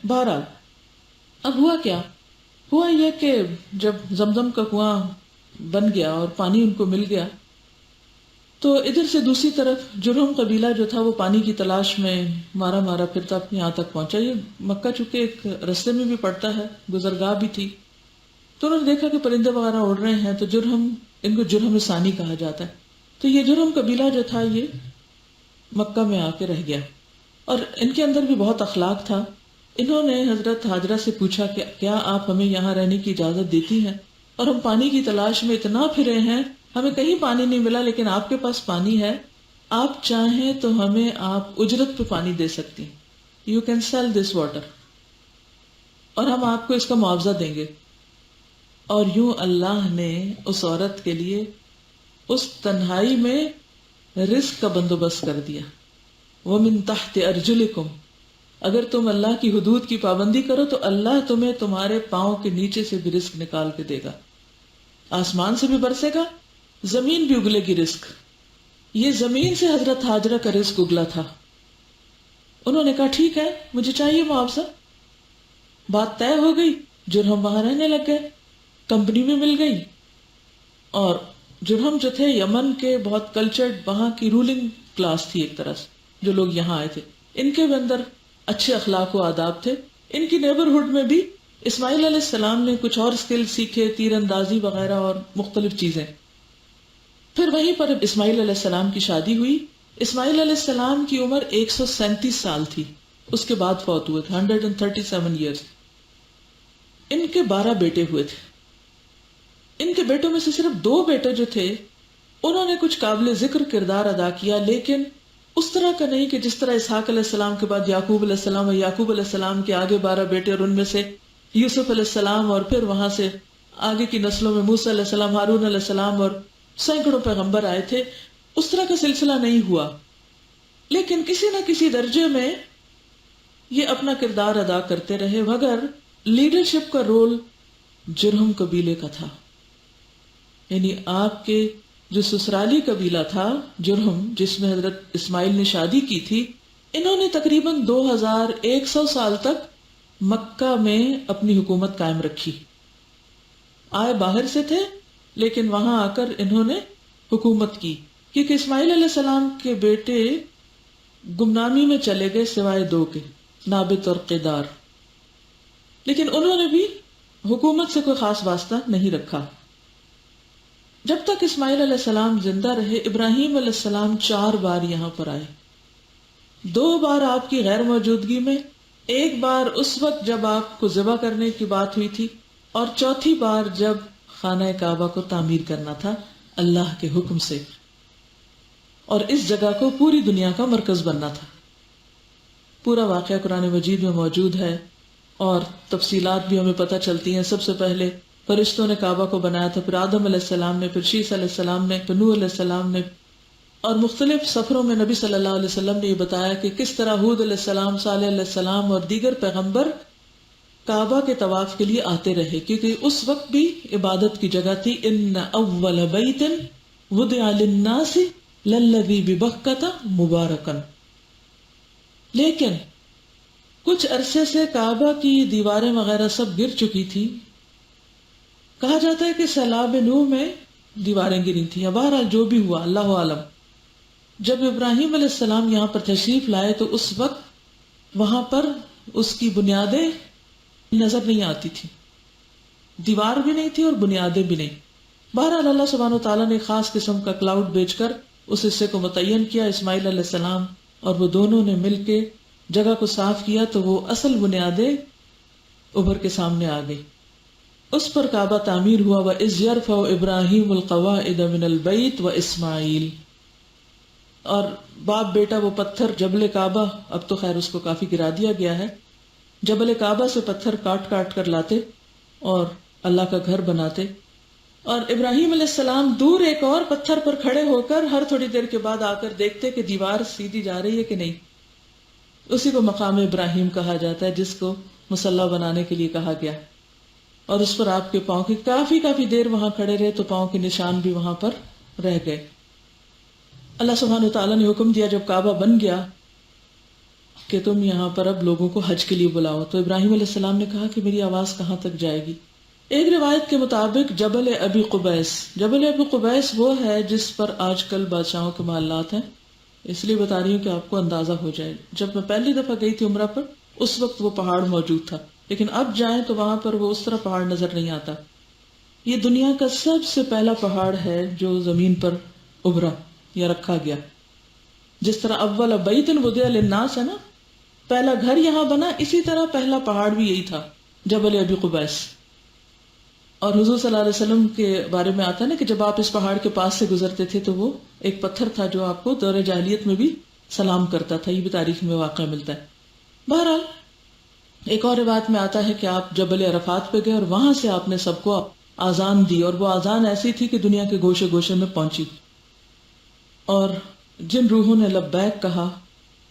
بہرحال اب ہوا کیا؟ ہوا یہ کہ جب زمزم کا کنواں بن گیا اور پانی ان کو مل گیا، تو ادھر سے دوسری طرف جرہم قبیلہ جو تھا وہ پانی کی تلاش میں مارا مارا پھرتا اپنے یہاں تک پہنچا۔ یہ مکہ چونکہ ایک رستے میں بھی پڑتا ہے، گزرگاہ بھی تھی، تو انہوں نے دیکھا کہ پرندے وغیرہ اڑ رہے ہیں، تو جرہم، ان کو جرہم ثانی کہا جاتا ہے، تو یہ جرہم قبیلہ جو تھا یہ مکہ میں آ کے رہ گیا، اور ان کے اندر بھی بہت اخلاق تھا۔ انہوں نے حضرت ہاجرہ سے پوچھا کہ کیا آپ ہمیں یہاں رہنے کی اجازت دیتی ہیں؟ اور ہم پانی کی تلاش میں اتنا پھرے ہیں، ہمیں کہیں پانی نہیں ملا، لیکن آپ کے پاس پانی ہے، آپ چاہیں تو ہمیں آپ اجرت پہ پانی دے سکتی ہیں، you can sell this water, اور ہم آپ کو اس کا معاوضہ دیں گے۔ اور یوں اللہ نے اس عورت کے لیے اس تنہائی میں رزق کا بندوبست کر دیا۔ وَمِن تَحْتِ أَرْجُلِكُمْ، اگر تم اللہ کی حدود کی پابندی کرو تو اللہ تمہیں تمہارے پاؤں کے نیچے سے بھی رزق نکال کے دے گا، آسمان سے بھی برسے گا، زمین بھی اگلے گی رزق۔ یہ زمین سے حضرت ہاجرہ کا رزق اگلا تھا۔ انہوں نے کہا ٹھیک ہے، مجھے چاہیے معاوضہ۔ بات طے ہو گئی، جرہم وہاں رہنے لگ گئے، کمپنی بھی مل گئی، اور جرہم جو تھے یمن کے بہت کلچرڈ، وہاں کی رولنگ کلاس تھی ایک طرح سے، جو لوگ یہاں آئے تھے، ان کے اندر اچھے اخلاق و آداب تھے۔ ان کی نیبرہڈ میں بھی اسماعیل علیہ السلام نے کچھ اور سکل سیکھے، تیر اندازی وغیرہ اور مختلف چیزیں۔ پھر وہیں پر اسماعیل علیہ السلام کی شادی ہوئی۔ اسماعیل علیہ السلام کی عمر 137 سال تھی، اس کے بعد فوت ہوئے تھے، 137 ایئرس۔ ان کے 12 بیٹے ہوئے تھے۔ ان کے بیٹوں میں سے صرف 2 بیٹے جو تھے انہوں نے کچھ قابل ذکر کردار ادا کیا، لیکن اس طرح کا نہیں کہ جس طرح اسحاق علیہ السلام کے بعد یعقوب علیہ السلام، اور یعقوب علیہ السلام کے آگے 12 بیٹے، اور ان میں سے یوسف علیہ السلام، اور پھر وہاں سے آگے کی نسلوں میں موسیٰ علیہ السلام، ہارون علیہ السلام، اور سینکڑوں پیغمبر آئے تھے۔ اس طرح کا سلسلہ نہیں ہوا، لیکن کسی نہ کسی درجے میں یہ اپنا کردار ادا کرتے رہے، مگر لیڈرشپ کا رول جرہم قبیلے کا تھا۔ یعنی آپ کے جو سسرالی قبیلہ تھا جرہم، جس میں حضرت اسماعیل نے شادی کی تھی، انہوں نے تقریباً 2100 سال تک مکہ میں اپنی حکومت قائم رکھی۔ آئے باہر سے تھے، لیکن وہاں آ کر انہوں نے حکومت کی، کیونکہ اسماعیل علیہ السلام کے بیٹے گمنامی میں چلے گئے سوائے 2 کے، نابت اور قیدار، لیکن انہوں نے بھی حکومت سے کوئی خاص واسطہ نہیں رکھا۔ جب تک اسماعیل علیہ السلام زندہ رہے، ابراہیم علیہ السلام 4 بار یہاں پر آئے، 2 بار آپ کی غیر موجودگی میں، 1 بار اس وقت جب آپ کو ذبح کرنے کی بات ہوئی تھی، اور 4تھی بار جب خانہ کعبہ کو تعمیر کرنا تھا اللہ کے حکم سے، اور اس جگہ کو پوری دنیا کا مرکز بننا تھا۔ پورا واقعہ قرآن مجید میں موجود ہے، اور تفصیلات بھی ہمیں پتہ چلتی ہیں۔ سب سے پہلے فرشتوں نے کعبہ کو بنایا تھا، پھر آدم علیہ السلام نے، پھر شیس علیہ السلام نے، پھر نوح علیہ السلام نے، اور مختلف سفروں میں نبی صلی اللہ علیہ وسلم نے یہ بتایا کہ کس طرح ہود علیہ السلام، صالح علیہ السلام اور دیگر پیغمبر کعبہ کے طواف کے لیے آتے رہے، کیونکہ اس وقت بھی عبادت کی جگہ تھی۔ ان اول بیت وضع للناس للذی ببکۃ مبارکا۔ لیکن کچھ عرصے سے کعبہ کی دیواریں وغیرہ سب گر چکی تھی، کہا جاتا ہے کہ سیلاب نوح میں دیواریں گری تھیں، یا بہرحال جو بھی ہوا اللہ عالم۔ جب ابراہیم علیہ السلام یہاں پر تشریف لائے تو اس وقت وہاں پر اس کی بنیادیں نظر نہیں آتی تھی، دیوار بھی نہیں تھی اور بنیادیں بھی نہیں۔ بہرحال اللہ سبحانہ وتعالیٰ نے خاص قسم کا کلاؤڈ بھیج کر اس حصے کو متعین کیا، اسماعیل علیہ السلام اور وہ دونوں نے مل کے جگہ کو صاف کیا، تو وہ اصل بنیادیں ابھر کے سامنے آ گئی۔ اس پر کعبہ تعمیر ہوا۔ وَإِذْ يَرْفَعُ إِبْرَاهِيمُ الْقَوَاعِدَ مِنَ الْبَيْتِ وَإِسْمَاعِيلُ، اور باپ بیٹا وہ پتھر جبل کعبہ، اب تو خیر اس کو کافی گرا دیا گیا ہے، جبل کعبہ سے پتھر کاٹ کاٹ کر لاتے اور اللہ کا گھر بناتے، اور ابراہیم علیہ السلام دور ایک اور پتھر پر کھڑے ہو کر ہر تھوڑی دیر کے بعد آ کر دیکھتے کہ دیوار سیدھی جا رہی ہے کہ نہیں۔ اسی کو مقام ابراہیم کہا جاتا ہے، جس کو مصلی بنانے کے لیے کہا گیا، اور اس پر آپ کے پاؤں کی کافی دیر وہاں کھڑے رہے تو پاؤں کے نشان بھی وہاں پر رہ گئے۔ اللہ سبحانہ وتعالیٰ نے حکم دیا، جب کعبہ بن گیا کہ تم یہاں پر اب لوگوں کو حج کے لیے بلاؤ. تو ابراہیم علیہ السلام نے کہا کہ میری آواز کہاں تک جائے گی. ایک روایت کے مطابق جبل ابی قبیس، جبل ابی قبیس وہ ہے جس پر آج کل بادشاہوں کے محلات ہیں. اس لیے بتا رہی ہوں کہ آپ کو اندازہ ہو جائے. جب میں پہلی دفعہ گئی تھی عمرہ پر اس وقت وہ پہاڑ موجود تھا، لیکن اب جائیں تو وہاں پر وہ اس طرح پہاڑ نظر نہیں آتا. یہ دنیا کا سب سے پہلا پہاڑ ہے جو زمین پر ابھرا یا رکھا گیا. جس طرح اول بیت وضع للناس ہے نا، پہلا گھر یہاں بنا، اسی طرح پہلا پہاڑ بھی یہی تھا، جبل ابی قبیس. اور حضور صلی اللہ علیہ وسلم کے بارے میں آتا ہے نا کہ جب آپ اس پہاڑ کے پاس سے گزرتے تھے تو وہ ایک پتھر تھا جو آپ کو دور جاہلیت میں بھی سلام کرتا تھا. یہ بھی تاریخ میں واقع ملتا ہے. بہرحال ایک اور روایت میں آتا ہے کہ آپ جبل عرفات پہ گئے اور وہاں سے آپ نے سب کو آذان دی، اور وہ آذان ایسی تھی کہ دنیا کے گوشے گوشے میں پہنچی. اور جن روحوں نے لبیک کہا،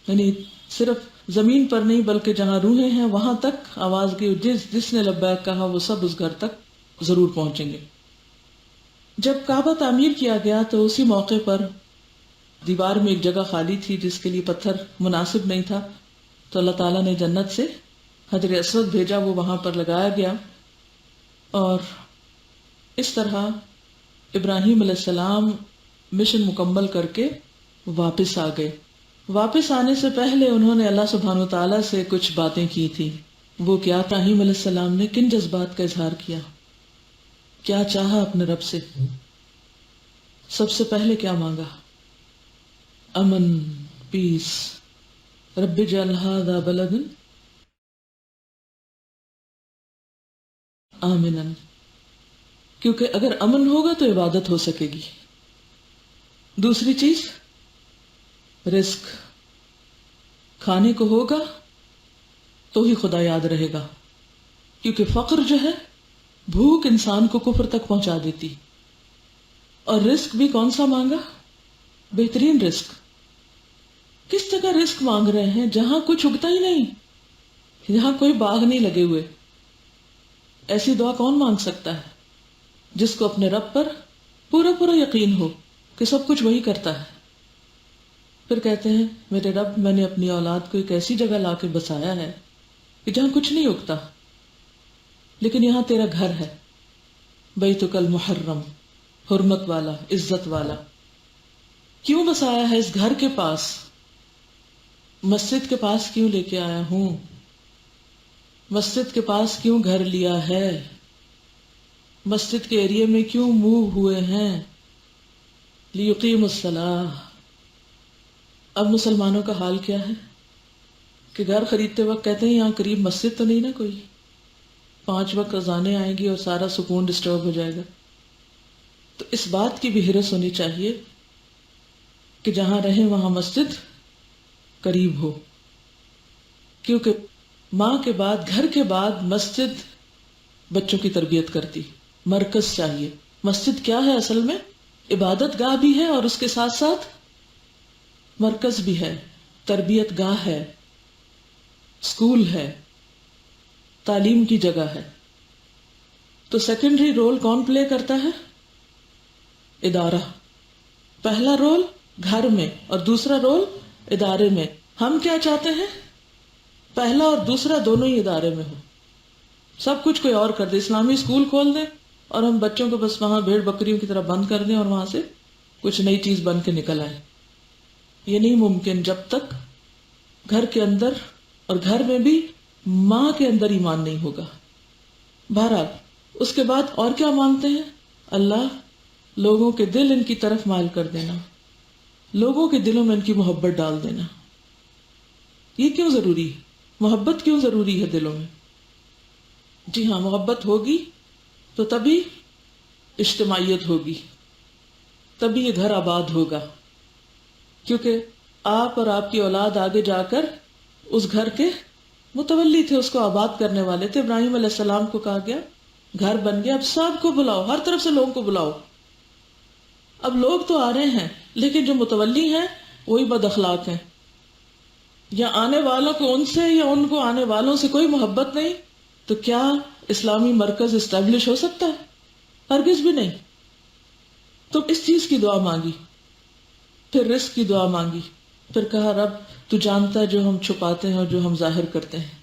یعنی صرف زمین پر نہیں بلکہ جہاں روحیں ہیں وہاں تک آواز کی، جس نے لبیک کہا وہ سب اس گھر تک ضرور پہنچیں گے. جب کعبہ تعمیر کیا گیا تو اسی موقع پر دیوار میں ایک جگہ خالی تھی جس کے لیے پتھر مناسب نہیں تھا، تو اللہ تعالیٰ نے جنت سے حجر اسود بھیجا، وہ وہاں پر لگایا گیا. اور اس طرح ابراہیم علیہ السلام مشن مکمل کر کے واپس آ گئے. واپس آنے سے پہلے انہوں نے اللہ سبحانہ وتعالیٰ سے کچھ باتیں کی تھی. وہ کیا؟ ابراہیم علیہ السلام نے کن جذبات کا اظہار کیا، کیا چاہا اپنے رب سے؟ سب سے پہلے کیا مانگا؟ امن، پیس. رب اجعل ھذا بلدا آمنا، کیونکہ اگر امن ہوگا تو عبادت ہو سکے گی. دوسری چیز رزق، کھانے کو ہوگا تو ہی خدا یاد رہے گا، کیونکہ فقر جو ہے، بھوک انسان کو کفر تک پہنچا دیتی. اور رزق بھی کون سا مانگا؟ بہترین رزق. کس جگہ رزق مانگ رہے ہیں جہاں کچھ اگتا ہی نہیں، جہاں کوئی باغ نہیں لگے ہوئے. ایسی دعا کون مانگ سکتا ہے جس کو اپنے رب پر پورا پورا یقین ہو کہ سب کچھ وہی کرتا ہے. پھر کہتے ہیں میرے رب، میں نے اپنی اولاد کو ایک ایسی جگہ لا کے بسایا ہے کہ جہاں کچھ نہیں اگتا، لیکن یہاں تیرا گھر ہے، بیتک المحرم، حرمت والا، عزت والا. کیوں بسایا ہے اس گھر کے پاس؟ مسجد کے پاس کیوں لے کے آیا ہوں؟ مسجد کے پاس کیوں گھر لیا ہے؟ مسجد کے ایریے میں کیوں موو ہوئے ہیں؟ لیقیم الصلاۃ. اب مسلمانوں کا حال کیا ہے کہ گھر خریدتے وقت کہتے ہیں یہاں قریب مسجد تو نہیں نا کوئی، 5 وقت اذانیں آئیں گی اور سارا سکون ڈسٹرب ہو جائے گا. تو اس بات کی بھی حرص ہونی چاہیے کہ جہاں رہیں وہاں مسجد قریب ہو، کیونکہ ماں کے بعد، گھر کے بعد مسجد بچوں کی تربیت کرتی. مرکز چاہیے. مسجد کیا ہے اصل میں؟ عبادت گاہ بھی ہے اور اس کے ساتھ ساتھ مرکز بھی ہے، تربیت گاہ ہے، اسکول ہے، تعلیم کی جگہ ہے. تو سیکنڈری رول کون پلے کرتا ہے؟ ادارہ. پہلا رول گھر میں اور دوسرا رول ادارے میں. ہم کیا چاہتے ہیں؟ پہلا اور دوسرا دونوں ہی ادارے میں ہو. سب کچھ کوئی اور کر دے، اسلامی اسکول کھول دے اور ہم بچوں کو بس وہاں بھیڑ بکریوں کی طرح بند کر دیں اور وہاں سے کچھ نئی چیز بن کے نکل آئے. یہ نہیں ممکن جب تک گھر کے اندر اور گھر میں بھی ماں کے اندر ایمان نہیں ہوگا. بہرحال اس کے بعد اور کیا مانگتے ہیں؟ اللہ لوگوں کے دل ان کی طرف مائل کر دینا، لوگوں کے دلوں میں ان کی محبت ڈال دینا. یہ کیوں ضروری ہے؟ محبت کیوں ضروری ہے دلوں میں؟ جی ہاں، محبت ہوگی تو تبھی اجتماعیت ہوگی، تبھی یہ گھر آباد ہوگا. کیونکہ آپ اور آپ کی اولاد آگے جا کر اس گھر کے متولی تھے، اس کو آباد کرنے والے تھے. ابراہیم علیہ السلام کو کہا گیا گھر بن گیا، اب سب کو بلاؤ، ہر طرف سے لوگوں کو بلاؤ. اب لوگ تو آ رہے ہیں لیکن جو متولی ہیں وہی بد اخلاق ہیں، یا آنے والوں کو ان سے یا ان کو آنے والوں سے کوئی محبت نہیں. تو کیا اسلامی مرکز اسٹیبلش ہو سکتا ہے؟ ہرگز بھی نہیں. تو اس چیز کی دعا مانگی، پھر رزق کی دعا مانگی. پھر کہا رب تو جانتا ہے جو ہم چھپاتے ہیں اور جو ہم ظاہر کرتے ہیں،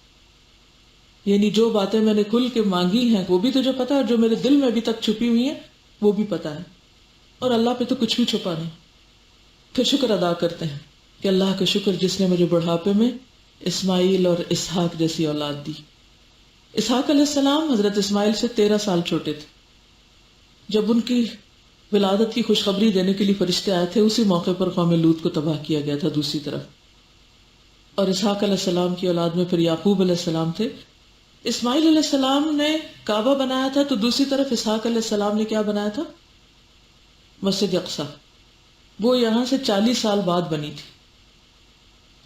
یعنی جو باتیں میں نے کھل کے مانگی ہیں وہ بھی تجھے پتا ہے، اور جو میرے دل میں ابھی تک چھپی ہوئی ہیں وہ بھی پتا ہے، اور اللہ پہ تو کچھ بھی چھپا نہیں۔ پھر شکر ادا کرتے ہیں کہ اللہ کا شکر جس نے مجھے بڑھاپے میں اسماعیل اور اسحاق جیسی اولاد دی۔ اسحاق علیہ السلام حضرت اسماعیل سے 13 سال چھوٹے تھے۔ جب ان کی ولادت کی خوشخبری دینے کے لیے فرشتے آئے تھے، اسی موقع پر قوم لوط کو تباہ کیا گیا تھا دوسری طرف۔ اور اسحاق علیہ السلام کی اولاد میں پھر یعقوب علیہ السلام تھے۔ اسماعیل علیہ السلام نے کعبہ بنایا تھا، تو دوسری طرف اسحاق علیہ السلام نے کیا بنایا تھا؟ مسجد اقصی۔ وہ یہاں سے 40 سال بعد بنی تھی۔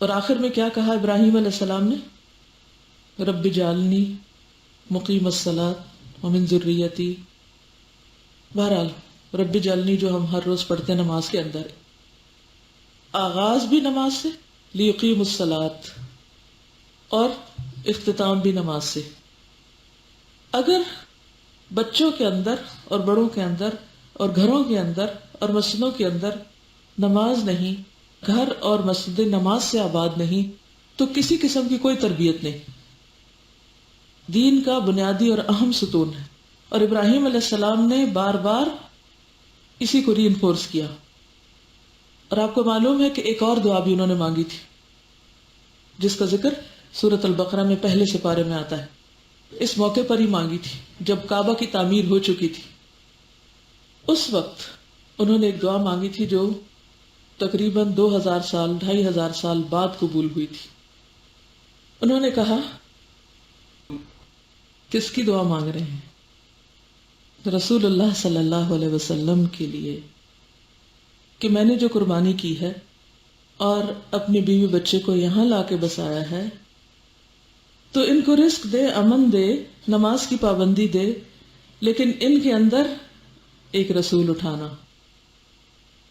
اور آخر میں کیا کہا ابراہیم علیہ السلام نے؟ رب جعلنی مقیم الصلاۃ ومن ذریتی۔ بہرحال رب جعلنی جو ہم ہر روز پڑھتے ہیں نماز کے اندر، آغاز بھی نماز سے لیقیم الصلاۃ اور اختتام بھی نماز سے۔ اگر بچوں کے اندر اور بڑوں کے اندر اور گھروں کے اندر اور مسجدوں کے اندر نماز نہیں، گھر اور مسجد نماز سے آباد نہیں، تو کسی قسم کی کوئی تربیت نہیں۔ دین کا بنیادی اور اہم ستون ہے، اور ابراہیم علیہ السلام نے بار بار اسی کو ری انفورس کیا۔ اور آپ کو معلوم ہے کہ ایک اور دعا بھی انہوں نے مانگی تھی، جس کا ذکر سورۃ البقرہ میں پہلے سپارے میں آتا ہے۔ اس موقع پر ہی مانگی تھی جب کعبہ کی تعمیر ہو چکی تھی۔ اس وقت انہوں نے ایک دعا مانگی تھی جو تقریباً 2000 سال 2500 سال بعد قبول ہوئی تھی۔ انہوں نے کہا، کس کی دعا مانگ رہے ہیں؟ رسول اللہ صلی اللہ علیہ وسلم کے لیے، کہ میں نے جو قربانی کی ہے اور اپنی بیوی بچے کو یہاں لا کے بسایا ہے، تو ان کو رزق دے، امن دے، نماز کی پابندی دے، لیکن ان کے اندر ایک رسول اٹھانا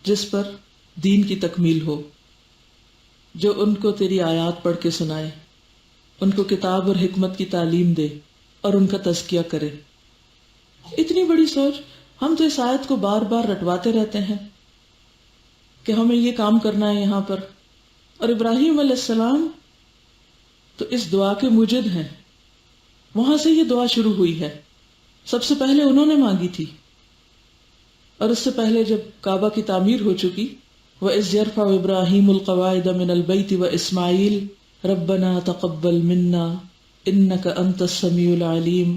جس پر دین کی تکمیل ہو، جو ان کو تیری آیات پڑھ کے سنائے، ان کو کتاب اور حکمت کی تعلیم دے اور ان کا تزکیہ کرے۔ اتنی بڑی سوچ! ہم تو اس آیت کو بار بار رٹواتے رہتے ہیں کہ ہمیں یہ کام کرنا ہے یہاں پر، اور ابراہیم علیہ السلام تو اس دعا کے موجد ہیں۔ وہاں سے یہ دعا شروع ہوئی ہے، سب سے پہلے انہوں نے مانگی تھی، اور اس سے پہلے جب کعبہ کی تعمیر ہو چکی، وَإِذْ يَرْفَعُ إِبْرَاهِيمُ الْقَوَاعِدَ مِنَ الْبَيْتِ وَإِسْمَاعِيلُ رَبَّنَا تَقَبَّلْ مِنَّا إِنَّكَ أَنْتَ السَّمِيعُ الْعَلِيمُ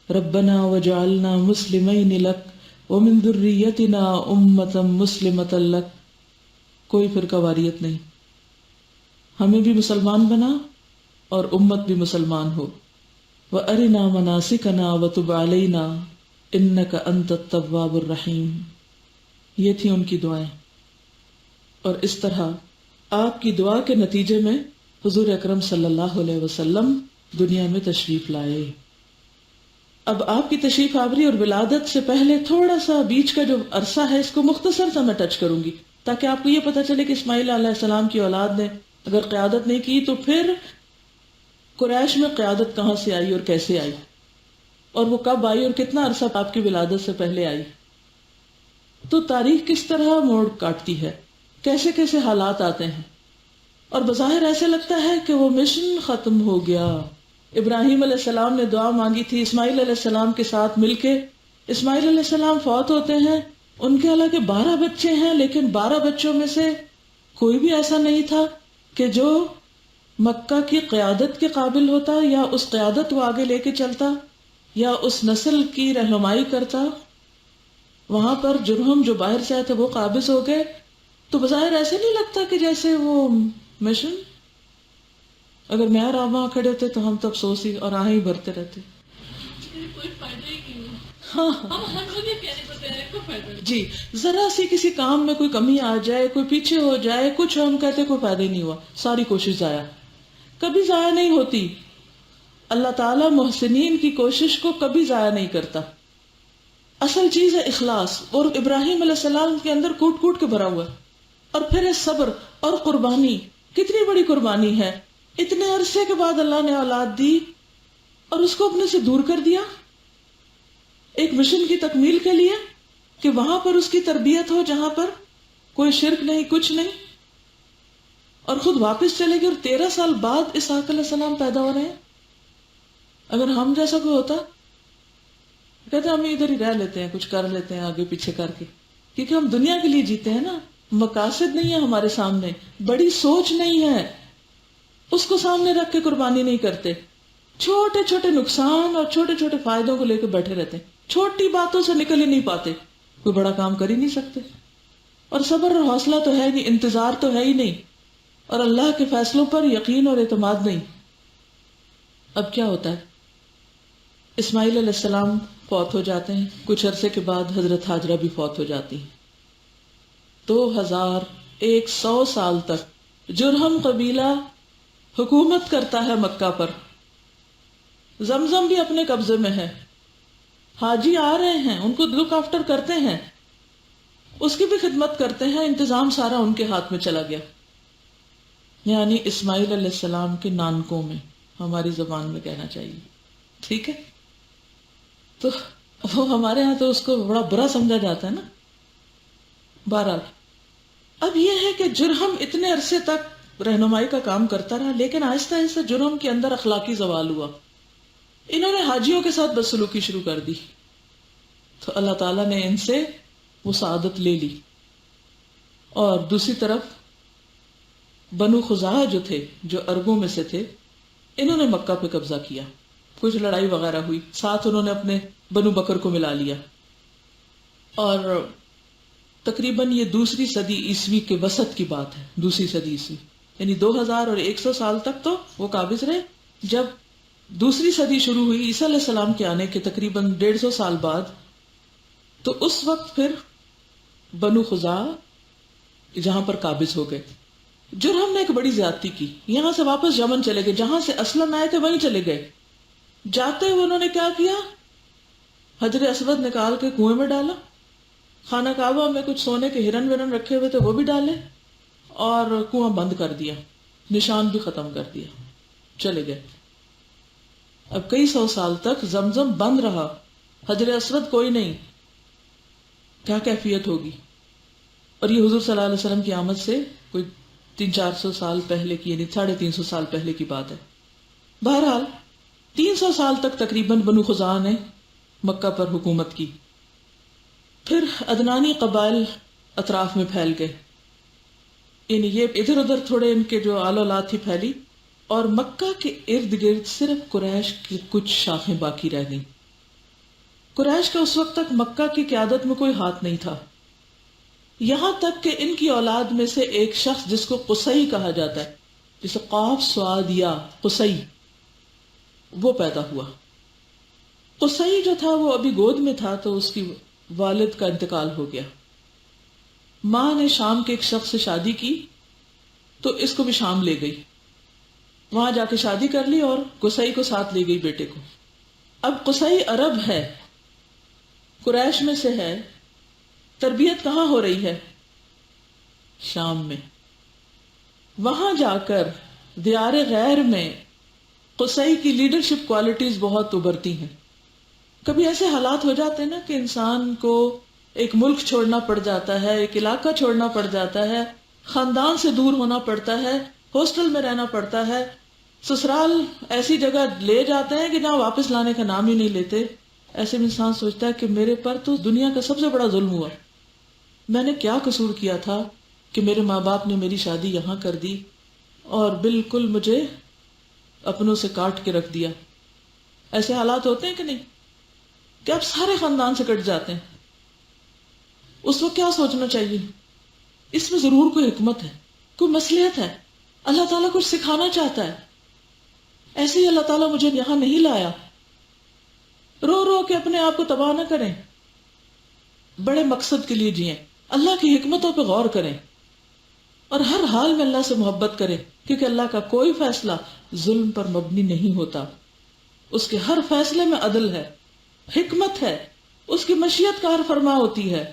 رَبَّنَا وَاجْعَلْنَا مُسْلِمَيْنِ لَكَ وَمِنْ ذُرِّيَّتِنَا أُمَّةً مُسْلِمَةً لَكَ۔ کوئی فرقہ واریت نہیں، ہمیں بھی مسلمان بنا اور امت بھی مسلمان ہو۔ وَأَرِنَا مَنَاسِكَنَا وَتُبْ عَلَيْنَا إِنَّكَ أَنْتَ التَّوَّابُ الرَّحِيمُ۔ یہ تھی ان کی دعائیں، اور اس طرح آپ کی دعا کے نتیجے میں حضور اکرم صلی اللہ علیہ وسلم دنیا میں تشریف لائے۔ اب آپ کی تشریف آوری اور ولادت سے پہلے تھوڑا سا بیچ کا جو عرصہ ہے، اس کو مختصر سا میں ٹچ کروں گی تاکہ آپ کو یہ پتہ چلے کہ اسماعیل علیہ السلام کی اولاد نے اگر قیادت نہیں کی تو پھر قریش میں قیادت کہاں سے آئی اور کیسے آئی، اور وہ کب آئی اور کتنا عرصہ آپ کی ولادت سے پہلے آئی۔ تو تاریخ کس طرح موڑ کاٹتی ہے، کیسے کیسے حالات آتے ہیں، اور بظاہر ایسے لگتا ہے کہ وہ مشن ختم ہو گیا۔ ابراہیم علیہ السلام نے دعا مانگی تھی اسماعیل علیہ السلام کے ساتھ مل کے، اسماعیل علیہ السلام فوت ہوتے ہیں، ان کے حالانکہ 12 بچے ہیں، لیکن 12 بچوں میں سے کوئی بھی ایسا نہیں تھا کہ جو مکہ کی قیادت کے قابل ہوتا، یا اس قیادت کو آگے لے کے چلتا، یا اس نسل کی رہنمائی کرتا۔ وہاں پر جرہم جو باہر سے آئے تھے وہ قابض ہو گئے، تو بظاہر ایسے نہیں لگتا کہ جیسے وہ مشن، اگر میں اور آپ وہاں کھڑے ہوتے تو ہم تو افسوس ہی اور آہیں ہی بھرتے رہتے۔ جی، ذرا سی کسی کام میں کوئی کمی آ جائے، کوئی پیچھے ہو جائے، کچھ ہم کہتے کوئی فائدہ ہی نہیں ہوا، ساری کوشش ضائع۔ کبھی ضائع نہیں ہوتی، اللہ تعالیٰ محسنین کی کوشش کو کبھی ضائع نہیں کرتا۔ اصل چیز ہے اخلاص، اور ابراہیم علیہ السلام کے اندر کوٹ کوٹ کے بھرا ہوا ہے۔ اور پھر ہے صبر اور قربانی، کتنی بڑی قربانی ہے، اتنے عرصے کے بعد اللہ نے اولاد دی اور اس کو اپنے سے دور کر دیا ایک مشن کی تکمیل کے لیے، کہ وہاں پر اس کی تربیت ہو جہاں پر کوئی شرک نہیں، کچھ نہیں۔ اور خود واپس چلے گئے، اور 13 سال بعد اسحاق علیہ السلام پیدا ہو رہے ہیں. اگر ہم جیسا کوئی ہوتا کہتے ہم ادھر ہی رہ لیتے ہیں، کچھ کر لیتے ہیں آگے پیچھے کر کے، کیونکہ ہم دنیا کے لیے جیتے ہیں نا. مقاصد نہیں ہے ہمارے سامنے، بڑی سوچ نہیں ہے، اس کو سامنے رکھ کے قربانی نہیں کرتے. چھوٹے چھوٹے نقصان اور چھوٹے چھوٹے فائدوں کو لے کے بیٹھے رہتے ہیں، چھوٹی باتوں سے نکل ہی نہیں پاتے، کوئی بڑا کام کر ہی نہیں سکتے. اور صبر اور حوصلہ تو ہے نہیں، انتظار تو ہے ہی نہیں، اور اللہ کے فیصلوں پر یقین اور اعتماد نہیں. اب کیا ہوتا ہے؟ اسماعیل علیہ السلام فوت ہو جاتے ہیں، کچھ عرصے کے بعد حضرت ہاجرہ بھی فوت ہو جاتی ہیں. 2100 سال تک جرہم قبیلہ حکومت کرتا ہے مکہ پر. زمزم بھی اپنے قبضے میں ہے، حاجی آ رہے ہیں، ان کو لک آفٹر کرتے ہیں، اس کی بھی خدمت کرتے ہیں، انتظام سارا ان کے ہاتھ میں چلا گیا. یعنی اسماعیل علیہ السلام کے نانکوں میں، ہماری زبان میں کہنا چاہیے. ٹھیک ہے، تو وہ ہمارے ہاں تو اس کو بڑا برا سمجھا جاتا ہے نا. بہرحال اب یہ ہے کہ جرہم اتنے عرصے تک رہنمائی کا کام کرتا رہا، لیکن آہستہ آہستہ جرہم کے اندر اخلاقی زوال ہوا. انہوں نے حاجیوں کے ساتھ بدسلوکی شروع کر دی، تو اللہ تعالیٰ نے ان سے وہ سعادت لے لی. اور دوسری طرف بنو خزاعہ جو تھے، جو عربوں میں سے تھے، انہوں نے مکہ پہ قبضہ کیا. کچھ لڑائی وغیرہ ہوئی، ساتھ انہوں نے اپنے بنو بکر کو ملا لیا. اور تقریباً یہ 2 صدی عیسوی کے وسط کی بات ہے. 2 صدی عیسوی یعنی 2100 سال تک تو وہ قابض رہے. جب 2 صدی شروع ہوئی عیسیٰ علیہ السلام کے آنے کے تقریباً 150 سال بعد، تو اس وقت پھر بنو خزاعہ جہاں پر قابض ہو گئے. جرہم نے ایک بڑی زیادتی کی، یہاں سے واپس یمن چلے گئے، جہاں سے اصلاً آئے تھے وہیں چلے گئے. جاتے ہوئے انہوں نے کیا کیا؟ حجر اسود نکال کے کنویں میں ڈالا، خانہ کعبہ میں کچھ سونے کے ہرن ورن رکھے ہوئے تھے وہ بھی ڈالے، اور کنواں بند کر دیا، نشان بھی ختم کر دیا، چلے گئے. اب کئی 100 سال تک زمزم بند رہا، حجر اسود کوئی نہیں. کیا کیفیت ہوگی؟ اور یہ حضور صلی اللہ علیہ وسلم کی آمد سے کوئی 300-400 سال پہلے کی، یعنی 350 سال پہلے کی بات ہے. بہرحال 300 سال تک تقریباً بنو خزاعہ نے مکہ پر حکومت کی. پھر عدنانی قبائل اطراف میں پھیل گئے، یعنی یہ ادھر ادھر تھوڑے ان کے جو آل اولاد تھی پھیلی، اور مکہ کے ارد گرد صرف قریش کی کچھ شاخیں باقی رہ گئیں. قریش کا اس وقت تک مکہ کی قیادت میں کوئی ہاتھ نہیں تھا، یہاں تک کہ ان کی اولاد میں سے ایک شخص جس کو قصی کہا جاتا ہے، جسے قاف صاد یا قصی، وہ پیدا ہوا. قصی جو تھا وہ ابھی گود میں تھا تو اس کی والد کا انتقال ہو گیا. ماں نے شام کے ایک شخص سے شادی کی تو اس کو بھی شام لے گئی، وہاں جا کے شادی کر لی اور قصی کو ساتھ لے گئی بیٹے کو. اب قصی عرب ہے، قریش میں سے ہے، تربیت کہاں ہو رہی ہے؟ شام میں. وہاں جا کر دیار غیر میں قصی کی لیڈرشپ کوالٹیز بہت ابھرتی ہیں. کبھی ایسے حالات ہو جاتے ہیں نا کہ انسان کو ایک ملک چھوڑنا پڑ جاتا ہے، ایک علاقہ چھوڑنا پڑ جاتا ہے، خاندان سے دور ہونا پڑتا ہے، ہاسٹل میں رہنا پڑتا ہے، سسرال ایسی جگہ لے جاتے ہیں کہ جہاں واپس لانے کا نام ہی نہیں لیتے. ایسے میں انسان سوچتا ہے کہ میرے پر تو دنیا کا سب سے بڑا ظلم ہوا، میں نے کیا قصور کیا تھا کہ میرے ماں باپ نے میری شادی یہاں کر دی اور بالکل مجھے اپنوں سے کاٹ کے رکھ دیا. ایسے حالات ہوتے ہیں کہ نہیں کہ آپ سارے خاندان سے کٹ جاتے ہیں. اس وقت کیا سوچنا چاہیے؟ اس میں ضرور کوئی حکمت ہے، کوئی مصلحت ہے، اللہ تعالیٰ کچھ سکھانا چاہتا ہے. ایسے ہی اللہ تعالیٰ مجھے یہاں نہیں لایا. رو رو کے اپنے آپ کو تباہ نہ کریں، بڑے مقصد کے لیے جئیں، اللہ کی حکمتوں پہ غور کریں اور ہر حال میں اللہ سے محبت کریں، کیونکہ اللہ کا کوئی فیصلہ ظلم پر مبنی نہیں ہوتا. اس کے ہر فیصلے میں عدل ہے، حکمت ہے، اس کی مشیت کار فرما ہوتی ہے.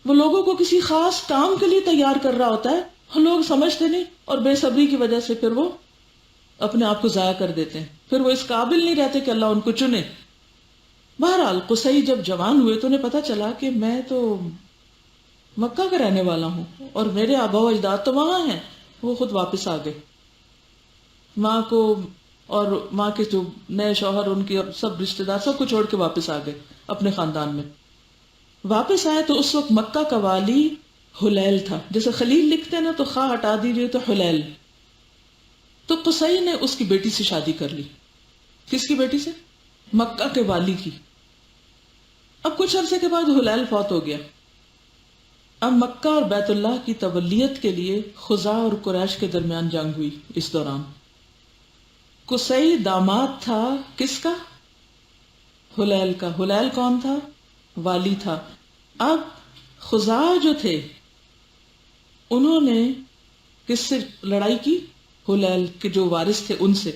وہ لوگوں کو کسی خاص کام کے لیے تیار کر رہا ہوتا ہے، لوگ سمجھتے نہیں اور بے صبری کی وجہ سے پھر وہ اپنے آپ کو ضائع کر دیتے ہیں، پھر وہ اس قابل نہیں رہتے کہ اللہ ان کو چنے. بہرحال قصی جب جوان ہوئے تو انہیں پتا چلا کہ میں تو مکہ کا رہنے والا ہوں اور میرے آبا و اجداد تو وہاں ہیں، وہ خود واپس آ گئے. ماں کو اور ماں کے جو نئے شوہر ان کے سب رشتے دار سب کو چھوڑ کے واپس آ گئے اپنے خاندان میں. واپس آئے تو اس وقت مکہ کا والی حلیل تھا. جیسے خلیل لکھتے ہیں نا تو خواہ ہٹا دیجیے تو حلیل. تو قصی نے اس کی بیٹی سے شادی کر لی. کس کی بیٹی سے؟ مکہ کے والی کی. اب کچھ عرصے کے بعد حلیل فوت ہو گیا. اب مکہ اور بیت اللہ کی تولیت کے لیے خزاع اور قریش کے درمیان جنگ ہوئی. اس دوران قصی داماد تھا کس کا؟ حلیل کا. حلیل کون تھا؟ والی تھا. اب خزاع جو تھے انہوں نے کس سے لڑائی کی؟ حلیل کے جو وارث تھے ان سے.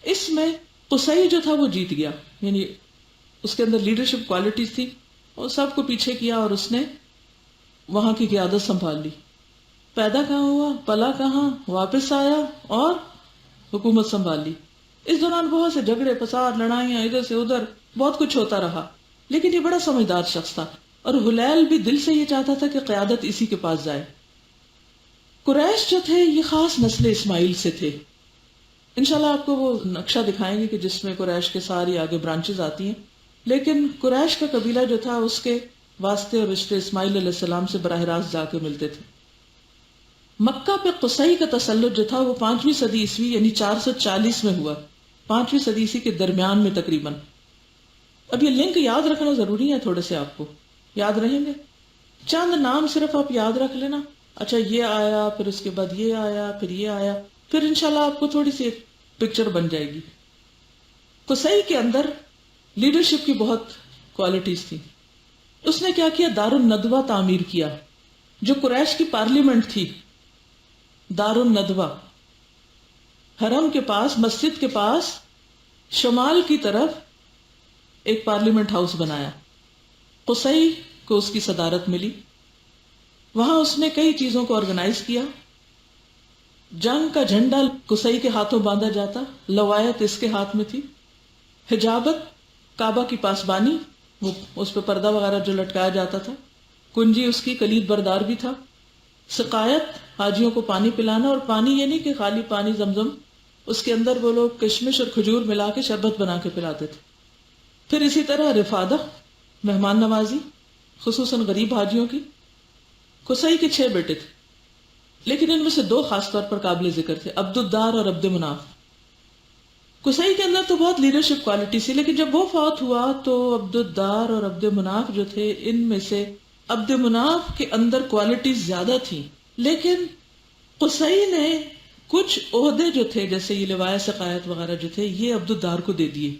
اس میں قصی جو تھا وہ جیت گیا، یعنی اس کے اندر لیڈرشپ کوالٹیز تھی، اور سب کو پیچھے کیا اور اس نے وہاں کی قیادت سنبھال لی. پیدا کہاں ہوا، پلا کہاں، واپس آیا اور حکومت سنبھال لی. اس دوران بہت سے جھگڑے فساد لڑائیاں ادھر سے ادھر بہت کچھ ہوتا رہا، لیکن یہ بڑا سمجھدار شخص تھا اور حلیل بھی دل سے یہ چاہتا تھا کہ قیادت اسی کے پاس جائے. قریش جو تھے یہ خاص نسل اسماعیل سے تھے. انشاءاللہ آپ کو وہ نقشہ دکھائیں گے کہ جس میں قریش کے ساری آگے برانچز آتی ہیں، لیکن قریش کا قبیلہ جو تھا اس کے واسطے اور رشتے اسماعیل علیہ السلام سے براہ راست جا کے ملتے تھے. مکہ پہ قصی کا تسلط جو تھا وہ 5ویں صدی عیسوی یعنی 440 میں ہوا. 5ویں صدی عیسوی کے درمیان میں تقریباً. اب یہ لنک یاد رکھنا ضروری ہے، تھوڑے سے آپ کو یاد رہیں گے. چند نام صرف آپ یاد رکھ لینا. اچھا یہ آیا، پھر اس کے بعد یہ آیا، پھر یہ آیا، پھر انشاءاللہ آپ کو تھوڑی سی ایک پکچر بن جائے گی. قصی کے اندر لیڈرشپ کی بہت کوالٹیز تھی. اس نے کیا کیا؟ دار الندوہ تعمیر کیا، جو قریش کی پارلیمنٹ تھی. دار الندوہ حرم کے پاس، مسجد کے پاس شمال کی طرف ایک پارلیمنٹ ہاؤس بنایا. قصی کو اس کی صدارت ملی. وہاں اس نے کئی چیزوں کو آرگنائز کیا. جنگ کا جھنڈا قصی کے ہاتھوں باندھا جاتا، لوایت اس کے ہاتھ میں تھی. حجابت، کعبہ کی پاسبانی، وہ اس پہ پردہ وغیرہ جو لٹکایا جاتا تھا. کنجی اس کی کلید بردار بھی تھا. سقایت، حاجیوں کو پانی پلانا، اور پانی یہ نہیں کہ خالی پانی زمزم، اس کے اندر وہ لوگ کشمش اور کھجور ملا کے شربت بنا کے پلاتے تھے. پھر اسی طرح رفادہ، مہمان نوازی، خصوصاً غریب حاجیوں کی. قصی کے 6 بیٹے تھے، لیکن ان میں سے 2 خاص طور پر قابل ذکر تھے، عبد الدار اور عبد مناف. قصی کے اندر تو بہت لیڈرشپ کوالٹی تھی، لیکن جب وہ فوت ہوا تو عبد الدار اور عبد مناف جو تھے، ان میں سے عبد مناف کے اندر کوالٹیز زیادہ تھیں، لیکن قصی نے کچھ عہدے جو تھے جیسے یہ لوایہ سقایت وغیرہ جو تھے یہ عبد الدار کو دے دیے.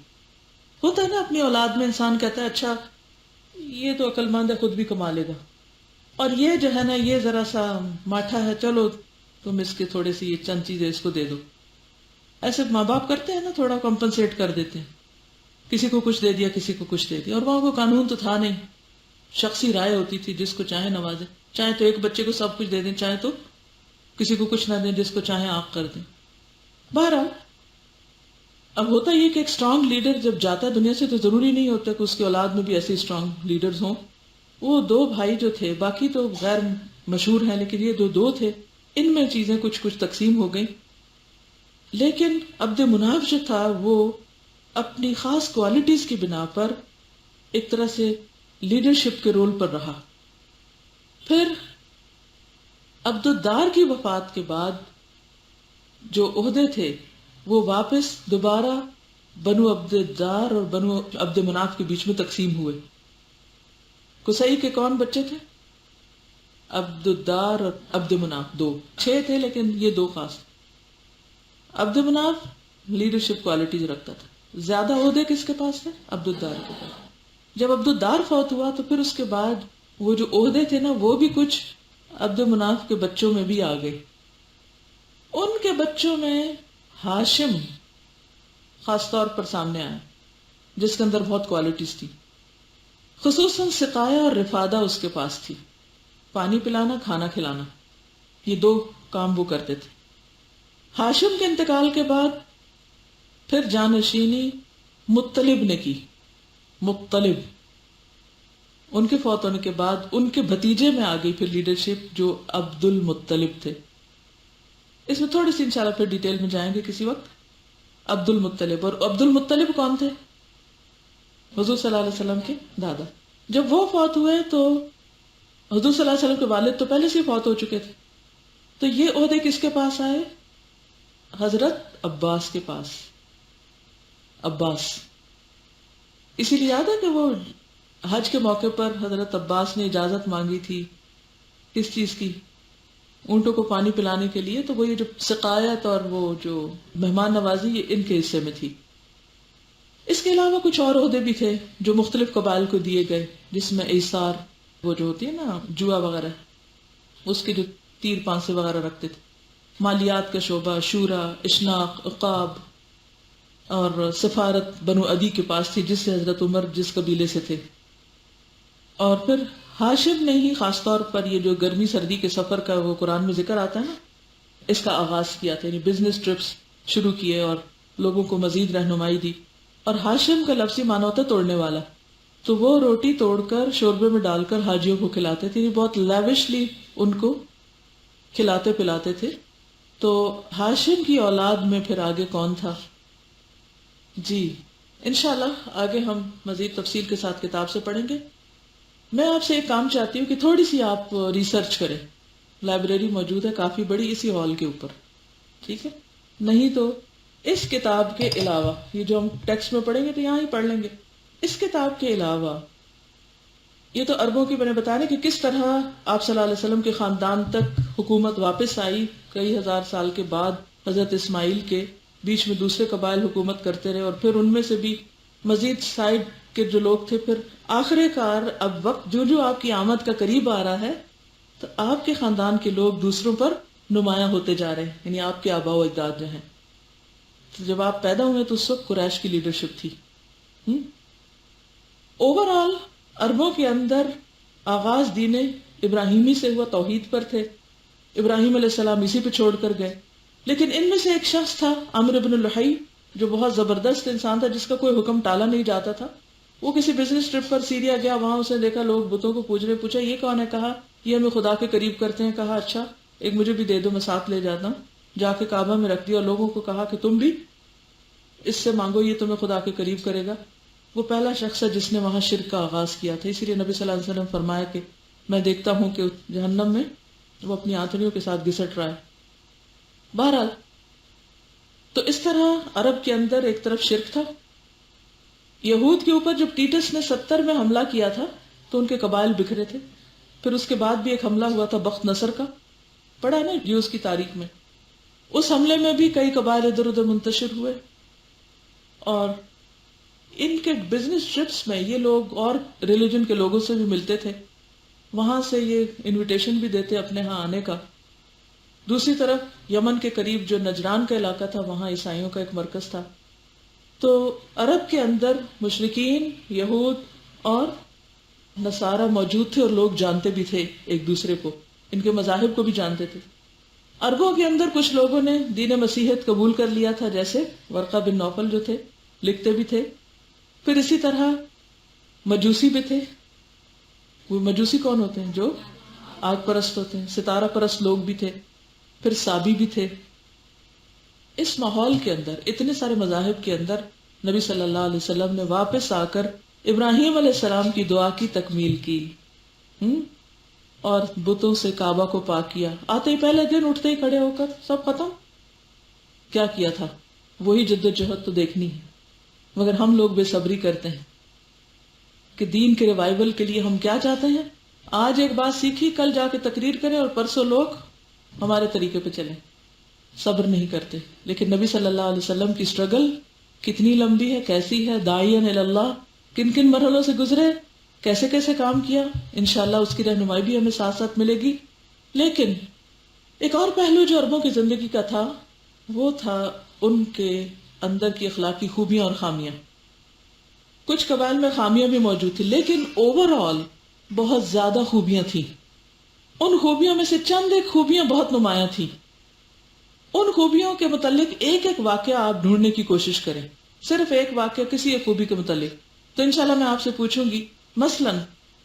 ہوتا ہے نا اپنی اولاد میں انسان کہتا ہے اچھا یہ تو عقل مند ہے، خود بھی کما لے گا، اور یہ جو ہے نا یہ ذرا سا ماٹھا ہے، چلو تم اس کے تھوڑے سی یہ چند چیزیں اس کو دے دو. ایسے ماں باپ کرتے ہیں نا، تھوڑا کمپنسیٹ کر دیتے ہیں، کسی کو کچھ دے دیا کسی کو کچھ دے دیا. اور وہاں کوئی قانون تو تھا نہیں، شخصی رائے ہوتی تھی، جس کو چاہے نوازے، چاہے تو ایک بچے کو سب کچھ دے دیں، چاہے تو کسی کو کچھ نہ دیں، جس کو چاہے آنکھ کر دیں. بہرحال اب ہوتا یہ کہ ایک اسٹرانگ لیڈر جب جاتا ہے دنیا سے تو ضروری نہیں ہوتا کہ اس کی اولاد میں بھی ایسے اسٹرانگ لیڈرز ہوں. وہ 2 بھائی جو تھے، باقی تو غیر مشہور ہیں لیکن یہ 2 تھے، ان میں چیزیں کچھ تقسیم ہو گئیں. لیکن عبد مناف جو تھا وہ اپنی خاص کوالٹیز کی بنا پر ایک طرح سے لیڈرشپ کے رول پر رہا. پھر عبد الدار کی وفات کے بعد جو عہدے تھے وہ واپس دوبارہ بنو عبد الدار اور بنو عبد مناف کے بیچ میں تقسیم ہوئے. قصی کے کون بچے تھے؟ عبد الدار اور عبد مناف 2، 6 تھے لیکن یہ 2 خاص. عبد مناف لیڈرشپ کوالٹیز رکھتا تھا. زیادہ عہدے کس کے پاس تھے؟ عبد الدار کے پاس. جب عبد الدار فوت ہوا تو پھر اس کے بعد وہ جو عہدے تھے نا وہ بھی کچھ عبد مناف کے بچوں میں بھی آ گئے. ان کے بچوں میں ہاشم خاص طور پر سامنے آیا، جس کے اندر بہت کوالٹیز تھی، خصوصاً سقایا اور رفادہ اس کے پاس تھی. پانی پلانا، کھانا کھلانا، یہ 2 کام وہ کرتے تھے. ہاشم کے انتقال کے بعد پھر جانشینی مطلب نے کی. مطلب ان کے فوت ہونے کے بعد ان کے بھتیجے میں آ گئی پھر لیڈرشپ، جو عبد المطلب تھے. اس میں تھوڑی سی انشاءاللہ پھر ڈیٹیل میں جائیں گے کسی وقت. عبد المطلب. اور عبد المطلب کون تھے؟ حضور صلی اللہ علیہ وسلم کے دادا. جب وہ فوت ہوئے تو حضور صلی اللہ علیہ وسلم کے والد تو پہلے سے ہی فوت ہو چکے تھے. تو یہ عہدے کس کے پاس آئے؟ حضرت عباس کے پاس. عباس اسی لیے یاد ہے کہ وہ حج کے موقع پر حضرت عباس نے اجازت مانگی تھی کس چیز کی؟ اونٹوں کو پانی پلانے کے لیے. تو وہ یہ جو سقایت اور وہ جو مہمان نوازی یہ ان کے حصے میں تھی. اس کے علاوہ کچھ اور عہدے بھی تھے جو مختلف قبائل کو دیے گئے، جس میں ایثار، وہ جو ہوتی ہے نا جوا وغیرہ، اس کے جو تیر پانسے وغیرہ رکھتے تھے، مالیات کا شعبہ، شورا، اشناق، عقاب، اور سفارت بنو عدی کے پاس تھی جس سے حضرت عمر جس قبیلے سے تھے. اور پھر ہاشم نے ہی خاص طور پر یہ جو گرمی سردی کے سفر کا وہ قرآن میں ذکر آتا ہے نا، اس کا آغاز کیا تھا. یعنی بزنس ٹرپس شروع کیے اور لوگوں کو مزید رہنمائی دی. اور ہاشم کا لفظی معنی ہوتا ہے توڑنے والا. تو وہ روٹی توڑ کر شوربے میں ڈال کر حاجیوں کو کھلاتے تھے. بہت لیوشلی ان کو کھلاتے پلاتے تھے. تو ہاشم کی اولاد میں پھر آگے کون تھا؟ جی انشاءاللہ آگے ہم مزید تفصیل کے ساتھ کتاب سے پڑھیں گے. میں آپ سے ایک کام چاہتی ہوں کہ تھوڑی سی آپ ریسرچ کریں. لائبریری موجود ہے کافی بڑی اسی ہال کے اوپر، ٹھیک ہے؟ نہیں تو اس کتاب کے علاوہ، یہ جو ہم ٹیکسٹ میں پڑھیں گے تو یہاں ہی پڑھ لیں گے. اس کتاب کے علاوہ یہ تو عربوں کی میں نے بتا رہے کہ کس طرح آپ صلی اللہ علیہ وسلم کے خاندان تک حکومت واپس آئی کئی ہزار سال کے بعد. حضرت اسماعیل کے بیچ میں دوسرے قبائل حکومت کرتے رہے اور پھر ان میں سے بھی مزید سائڈ کے جو لوگ تھے. پھر آخر کار اب وقت جو جو آپ کی آمد کا قریب آ رہا ہے تو آپ کے خاندان کے لوگ دوسروں پر نمایاں ہوتے جا رہے ہیں، یعنی آپ کے آباء و اجداد جو ہیں. تو جب آپ پیدا ہوئے تو اس وقت قریش کی لیڈرشپ تھی. اوور آل عربوں کے اندر آغاز دین ابراہیمی سے ہوا، توحید پر تھے. ابراہیم علیہ السلام اسی پہ چھوڑ کر گئے. لیکن ان میں سے ایک شخص تھا عمرو بن لحی جو بہت زبردست انسان تھا، جس کا کوئی حکم ٹالا نہیں جاتا تھا. وہ کسی بزنس ٹرپ پر سیریا گیا، وہاں اسے دیکھا لوگ بتوں کو پوج رہے. پوچھا یہ کون ہے؟ کہا یہ ہمیں خدا کے قریب کرتے ہیں. کہا اچھا ایک مجھے بھی دے دو، میں ساتھ لے جاتا ہوں. جا کے کعبہ میں رکھ دیا اور لوگوں کو کہا کہ تم بھی اس سے مانگو، یہ تمہیں خدا کے قریب کرے گا. وہ پہلا شخص ہے جس نے وہاں شرک کا آغاز کیا تھا. اسی لیے نبی صلی اللہ علیہ وسلم فرمایا کہ میں دیکھتا ہوں کہ جہنم میں وہ اپنی آنتڑیوں کے ساتھ گھسٹ رہا ہے. بہرحال تو اس طرح عرب کے اندر ایک طرف شرک تھا. یہود کے اوپر جب ٹیٹس نے 70 میں حملہ کیا تھا تو ان کے قبائل بکھرے تھے. پھر اس کے بعد بھی ایک حملہ ہوا تھا بخت نصر کا، پڑھا ہے نا یوز کی تاریخ میں. اس حملے میں بھی کئی قبائل ادھر ادھر منتشر ہوئے. اور ان کے بزنس ٹرپس میں یہ لوگ اور ریلیجن کے لوگوں سے بھی ملتے تھے، وہاں سے یہ انویٹیشن بھی دیتے اپنے ہاں آنے کا. دوسری طرف یمن کے قریب جو نجران کا علاقہ تھا وہاں عیسائیوں کا ایک مرکز تھا. تو عرب کے اندر مشرکین، یہود اور نصارہ موجود تھے اور لوگ جانتے بھی تھے ایک دوسرے کو، ان کے مذاہب کو بھی جانتے تھے. عربوں کے اندر کچھ لوگوں نے دین مسیحیت قبول کر لیا تھا، جیسے ورقہ بن نوفل جو تھے، لکھتے بھی تھے. پھر اسی طرح مجوسی بھی تھے. وہ مجوسی کون ہوتے ہیں؟ جو آگ پرست ہوتے ہیں. ستارہ پرست لوگ بھی تھے. پھر سابی بھی تھے. اس ماحول کے اندر، اتنے سارے مذاہب کے اندر، نبی صلی اللہ علیہ وسلم نے واپس آ کر ابراہیم علیہ السلام کی دعا کی تکمیل کی اور بتوں سے کعبہ کو پاک کیا. آتے ہی پہلے دن اٹھتے ہی کھڑے ہو کر سب ختم. کیا کیا تھا؟ وہی جد و جہد تو دیکھنی ہے. مگر ہم لوگ بے صبری کرتے ہیں کہ دین کے ریوائول کے لیے ہم کیا چاہتے ہیں، آج ایک بات سیکھی کل جا کے تقریر کریں اور پرسوں لوگ ہمارے طریقے پہ چلیں. صبر نہیں کرتے. لیکن نبی صلی اللہ علیہ وسلم کی سٹرگل کتنی لمبی ہے، کیسی ہے، داعین اللہ، کن کن مرحلوں سے گزرے، کیسے کیسے کام کیا. انشاءاللہ اس کی رہنمائی بھی ہمیں ساتھ ساتھ ملے گی. لیکن ایک اور پہلو جو عربوں کی زندگی کا تھا وہ تھا ان کے اندر کی اخلاقی خوبیاں اور خامیاں. کچھ قبائل میں خامیاں بھی موجود تھیں لیکن اوور آل بہت زیادہ خوبیاں تھیں. ان خوبیوں میں سے چند ایک خوبیاں بہت نمایاں تھیں. ان خوبیوں کے متعلق ایک ایک واقعہ آپ ڈھونڈنے کی کوشش کریں، صرف ایک واقعہ کسی ایک خوبی کے متعلق. تو انشاءاللہ میں آپ سے پوچھوں گی، مثلاً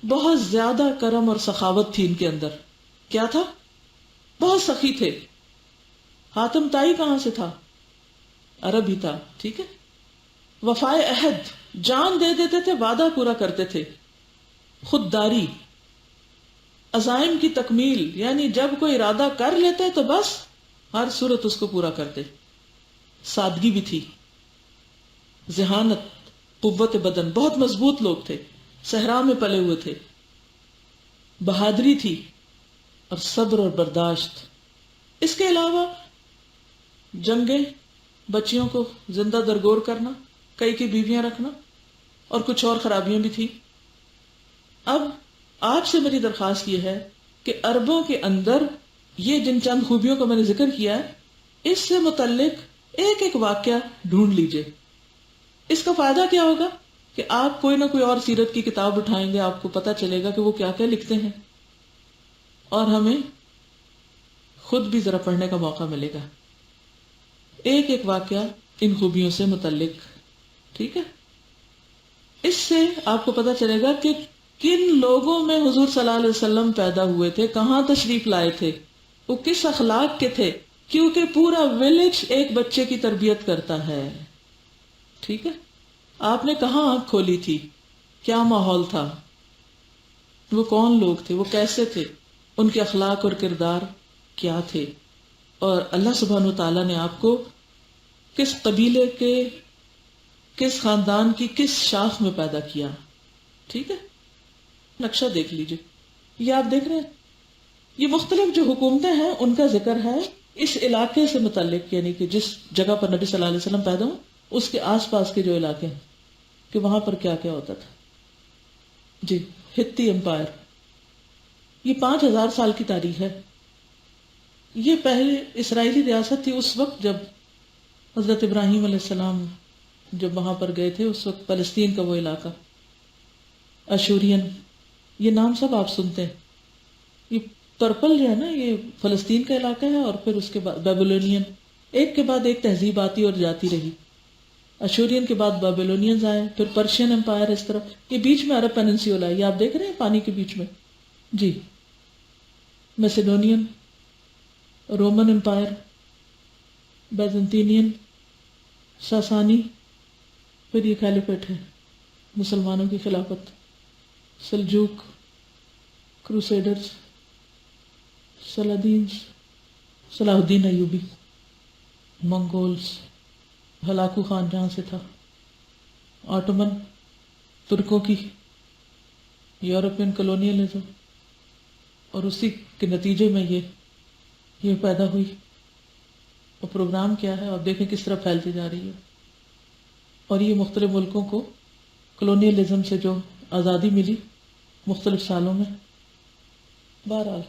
بہت زیادہ کرم اور سخاوت تھی ان کے اندر. کیا تھا؟ بہت سخی تھے. حاتم تائی کہاں سے تھا؟ عرب ہی تھا، ٹھیک ہے. وفائے عہد، جان دے دیتے تھے، وعدہ پورا کرتے تھے. خودداری، عزائم کی تکمیل، یعنی جب کوئی ارادہ کر لیتے تو بس ہر صورت اس کو پورا کرتے. سادگی بھی تھی. ذہانت، قوت بدن، بہت مضبوط لوگ تھے، صحرا میں پلے ہوئے تھے. بہادری تھی اور صبر اور برداشت. اس کے علاوہ جنگیں، بچیوں کو زندہ درگور کرنا، کئی کی بیویاں رکھنا اور کچھ اور خرابیاں بھی تھی. اب آپ سے میری درخواست یہ ہے کہ عربوں کے اندر یہ جن چند خوبیوں کا میں نے ذکر کیا ہے، اس سے متعلق ایک ایک واقعہ ڈھونڈ لیجئے. اس کا فائدہ کیا ہوگا کہ آپ کوئی نہ کوئی اور سیرت کی کتاب اٹھائیں گے، آپ کو پتہ چلے گا کہ وہ کیا کیا لکھتے ہیں، اور ہمیں خود بھی ذرا پڑھنے کا موقع ملے گا ایک ایک واقعہ ان خوبیوں سے متعلق. ٹھیک ہے؟ اس سے آپ کو پتہ چلے گا کہ کن لوگوں میں حضور صلی اللہ علیہ وسلم پیدا ہوئے تھے، کہاں تشریف لائے تھے، وہ کس اخلاق کے تھے، کیونکہ پورا ولیج ایک بچے کی تربیت کرتا ہے. ٹھیک ہے؟ آپ نے کہاں آنکھ کھولی تھی، کیا ماحول تھا، وہ کون لوگ تھے، وہ کیسے تھے، ان کے اخلاق اور کردار کیا تھے، اور اللہ سبحانہ و تعالیٰ نے آپ کو کس قبیلے کے، کس خاندان کی کس شاخ میں پیدا کیا. ٹھیک ہے؟ نقشہ دیکھ لیجئے، یہ آپ دیکھ رہے ہیں، یہ مختلف جو حکومتیں ہیں ان کا ذکر ہے اس علاقے سے متعلق، یعنی کہ جس جگہ پر نبی صلی اللہ علیہ وسلم پیدا ہوں اس کے آس پاس کے جو علاقے ہیں کہ وہاں پر کیا کیا ہوتا تھا. جی، ہتی امپائر، یہ 5000 سال کی تاریخ ہے. یہ پہلے اسرائیلی ریاست تھی اس وقت جب حضرت ابراہیم علیہ السلام جب وہاں پر گئے تھے، اس وقت فلسطین کا وہ علاقہ. اشورین، یہ نام سب آپ سنتے ہیں. یہ پرپل جو ہے نا، یہ فلسطین کا علاقہ ہے، اور پھر اس کے بعد بیبلونین، ایک کے بعد ایک تہذیب آتی اور جاتی رہی. اشورین کے بعد بیبلونینز آئے، پھر پرشین امپائر، اس طرح یہ بیچ میں عرب پیننسیولا ہے، یہ آپ دیکھ رہے ہیں پانی کے بیچ میں. جی، میسیڈونین، رومن امپائر، بیزنطینین، ساسانی، پھر یہ خلیفیٹ ہے، مسلمانوں کی خلافت، سلجوق، کروسیڈرز، سلادینز، صلاح الدین ایوبی، منگولز، ہلاکو خان جہاں سے تھا، آٹومن، ترکوں کی یورپین کلونیلزم، اور اسی کے نتیجے میں یہ پیدا ہوئی. اور پروگرام کیا ہے، اور دیکھیں کس طرح پھیلتی جا رہی ہے. اور یہ مختلف ملکوں کو کلونیلزم سے جو آزادی ملی مختلف سالوں میں. بہرحال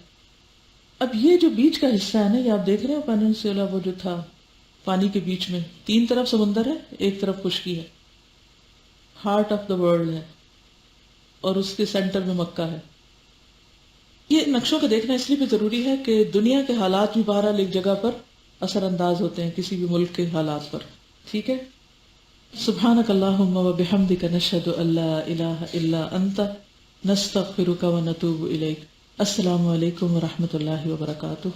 اب یہ جو بیچ کا حصہ ہے نا، یہ آپ دیکھ رہے ہیں پیننسولا، وہ جو تھا پانی کے بیچ میں، 3 طرف سمندر ہے، ایک طرف خشکی ہے، ہارٹ آف دا ورلڈ ہے، اور اس کے سینٹر میں مکہ ہے. یہ نقشوں کو دیکھنا اس لیے بھی ضروری ہے کہ دنیا کے حالات بھی بہرحال ایک جگہ پر اثر انداز ہوتے ہیں کسی بھی ملک کے حالات پر. ٹھیک ہے؟ سبحانک اللہم و بحمدک، نشہد ان لا الہ الا انت، نستغفرک و نتوب الیک. السلام علیکم و رحمۃ اللہ وبرکاتہ.